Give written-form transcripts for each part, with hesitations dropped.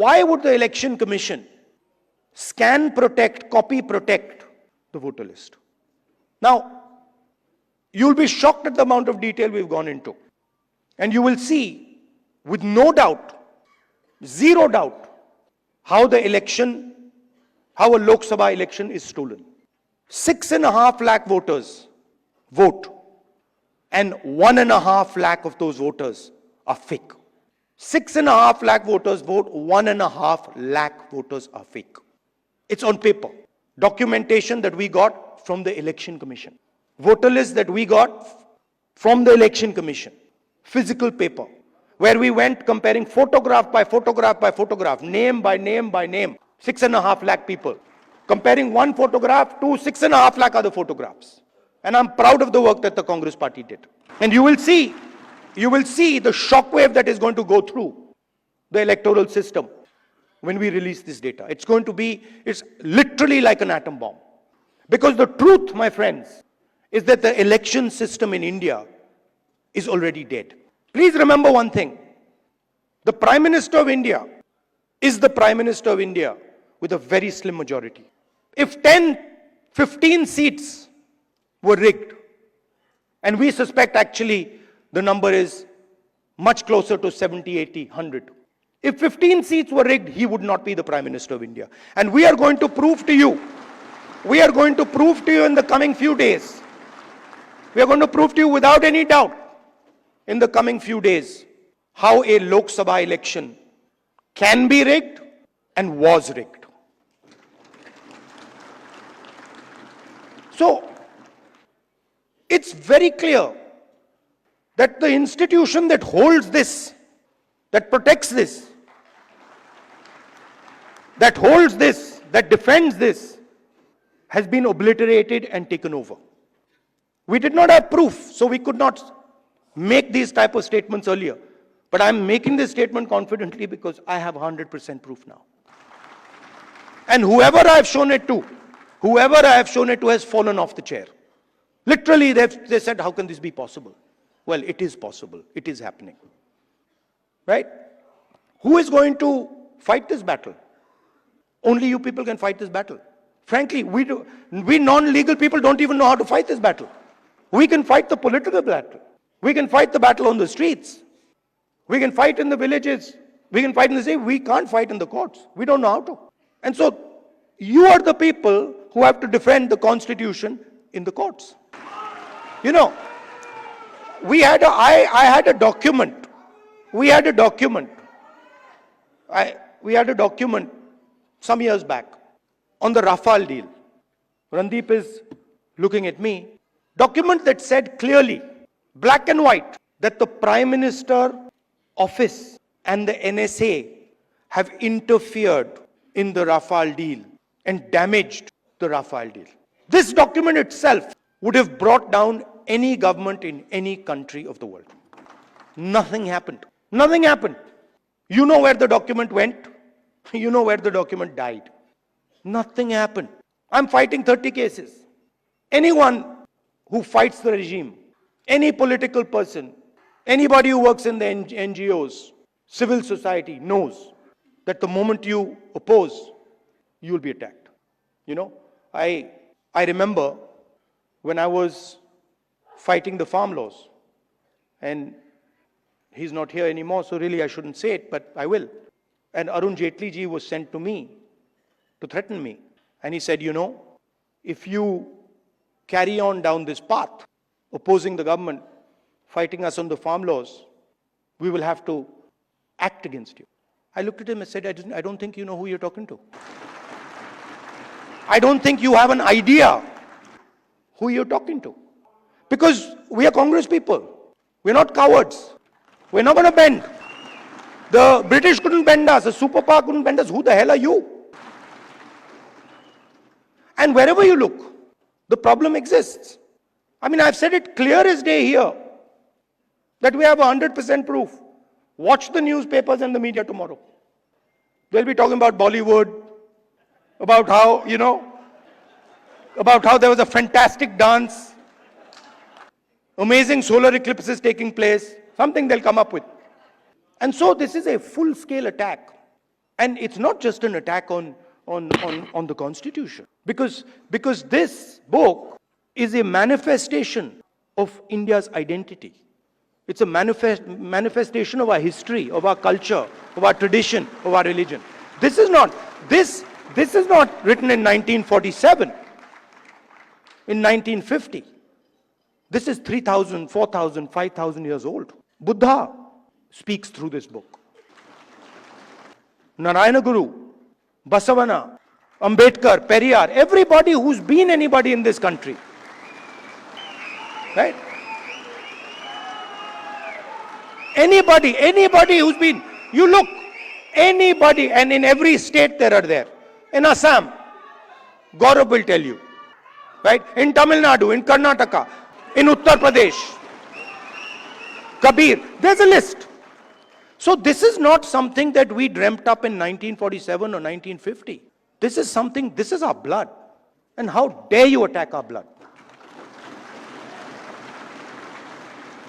why would the Election Commission scan protect, copy protect the voter list? Now, you'll be shocked at the amount of detail we've gone into. And you will see, with no doubt, zero doubt, how a Lok Sabha election is stolen. 6.5 lakh voters vote, and 1.5 lakh of those voters are fake. 6.5 lakh voters vote, 1.5 lakh voters are fake. It's on paper. Documentation that we got from the Election Commission. Voter list that we got from the Election Commission. Physical paper. Where we went comparing photograph by photograph by photograph, name by name by name, 6.5 lakh people. Comparing one photograph to 6.5 lakh other photographs. And I'm proud of the work that the Congress party did. And you will see the shockwave that is going to go through the electoral system when we release this data. It's literally like an atom bomb. Because the truth, my friends, is that the election system in India is already dead. Please remember one thing. The Prime Minister of India is the Prime Minister of India with a very slim majority. If 10, 15 seats were rigged, and we suspect actually the number is much closer to 70, 80, 100. If 15 seats were rigged, he would not be the Prime Minister of India. And we are going to prove to you, in the coming few days, we are going to prove to you without any doubt in the coming few days how a Lok Sabha election can be rigged and was rigged. So, it's very clear that the institution that holds this, that protects this, that holds this, that defends this, has been obliterated and taken over. We did not have proof, so we could not make these type of statements earlier. But I'm making this statement confidently because I have 100% proof now. And whoever I have shown it to has fallen off the chair. Literally, they said, how can this be possible? Well, it is possible. It is happening. Right? Who is going to fight this battle? Only you people can fight this battle. Frankly, we non-legal people don't even know how to fight this battle. We can fight the political battle. We can fight the battle on the streets. We can fight in the villages. We can fight in the city. We can't fight in the courts. We don't know how to. And so, you are the people who have to defend the Constitution in the courts. You know, I had a document. We had a document some years back on the Rafale deal. Randeep is looking at me. Document that said clearly, black and white, that the Prime Minister office and the NSA have interfered in the Rafale deal and damaged the Rafale deal. This document itself would have brought down any government in any country of the world. Nothing happened. Nothing happened. You know where the document went. You know where the document died. Nothing happened. I'm fighting 30 cases. Anyone who fights the regime, any political person, anybody who works in the NGOs, civil society knows that the moment you oppose, you will be attacked. You know, I remember when I was fighting the farm laws, and he's not here anymore, so really I shouldn't say it, but I will. And Arun Jaitley ji was sent to me to threaten me. And he said, you know, if you carry on down this path, opposing the government, fighting us on the farm laws, we will have to act against you. I looked at him and said, I don't think you know who you're talking to. I don't think you have an idea who you're talking to. Because we are Congress people. We're not cowards. We're not going to bend. The British couldn't bend us. The superpower couldn't bend us. Who the hell are you? And wherever you look, the problem exists. I mean, I've said it clear as day here that we have 100% proof. Watch the newspapers and the media tomorrow. They'll be talking about Bollywood, about how, you know, about how there was a fantastic dance, amazing solar eclipses taking place, something they'll come up with. And so this is a full-scale attack And it's not just an attack on the Constitution. Because this book is a manifestation of India's identity. It's a manifestation of our history, of our culture, of our tradition, of our religion. This is not written in 1947, in 1950. This is 3,000, 4,000, 5,000 years old. Buddha speaks through this book. Narayana Guru, Basavana, Ambedkar, Periyar, everybody who's been anybody in this country. Right? Anybody who's been, you look, anybody, and in every state there are there. In Assam, Gaurav will tell you. Right? In Tamil Nadu, in Karnataka, in Uttar Pradesh, Kabir, there's a list. So this is not something that we dreamt up in 1947 or 1950. This is our blood. And how dare you attack our blood?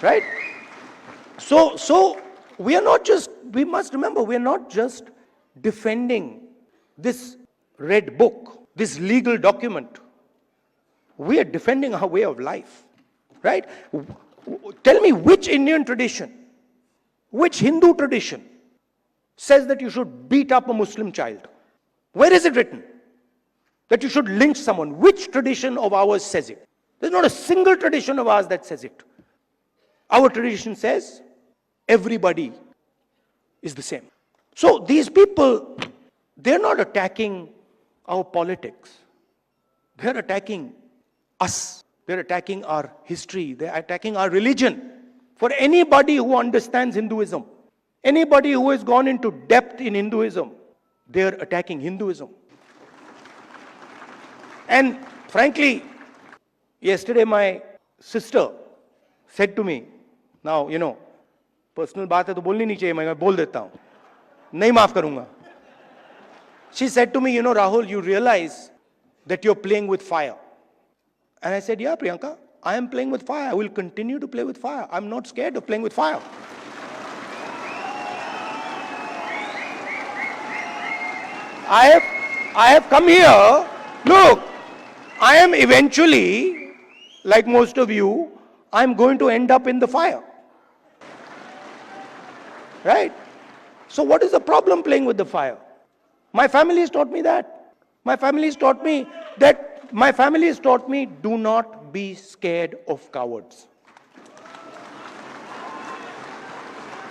Right? So we must remember, we are not just defending this red book, this legal document. We are defending our way of life. Right? Tell me which Indian tradition, which Hindu tradition says that you should beat up a Muslim child? Where is it written? That you should lynch someone? Which tradition of ours says it? There's not a single tradition of ours that says it. Our tradition says everybody is the same. So these people, they're not attacking our politics. They're attacking us. They're attacking our history. They're attacking our religion. For anybody who understands Hinduism, anybody who has gone into depth in Hinduism, they're attacking Hinduism. And frankly, yesterday my sister said to me, now, personal baat hai to bolni nahi chahiye, main bol deta hu. Nahi maaf karunga. She said to me, Rahul, you realize that you're playing with fire. And I said, yeah, Priyanka, I am playing with fire. I will continue to play with fire. I'm not scared of playing with fire. I have come here. Look, I am eventually, like most of you, I'm going to end up in the fire. Right? So what is the problem playing with the fire? My family has taught me that. My family has taught me do not be scared of cowards.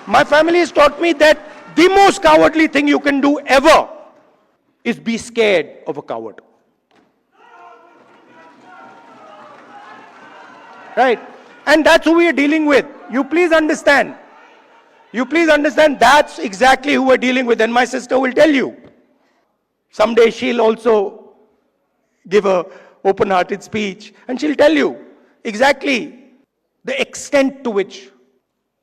My family has taught me that the most cowardly thing you can do ever is be scared of a coward. Right? And that's who we are dealing with. You please understand. That's exactly who we're dealing with. And my sister will tell you. Someday she'll also give a open-hearted speech and she'll tell you exactly the extent to which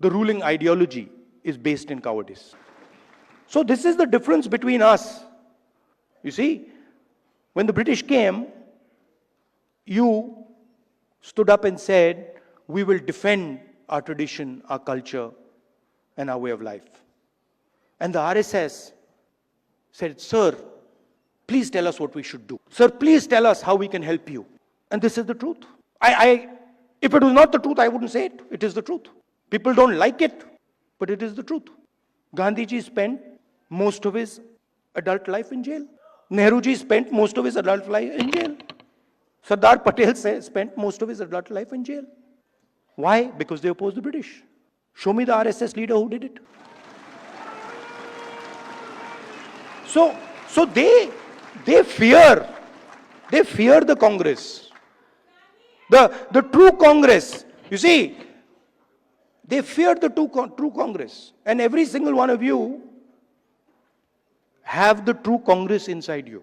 the ruling ideology is based in cowardice. So this is the difference between us. You see, when the British came, you stood up and said, we will defend our tradition, our culture, and our way of life. And the RSS said, sir, please tell us what we should do. Sir, please tell us how we can help you. And this is the truth. If it was not the truth, I wouldn't say it. It is the truth. People don't like it, but it is the truth. Gandhiji spent most of his adult life in jail. Nehruji spent most of his adult life in jail. Sardar Patel spent most of his adult life in jail. Why? Because they opposed the British. Show me the RSS leader who did it. So they fear the Congress. The true Congress. You see, they fear the true Congress. And every single one of you have the true Congress inside you.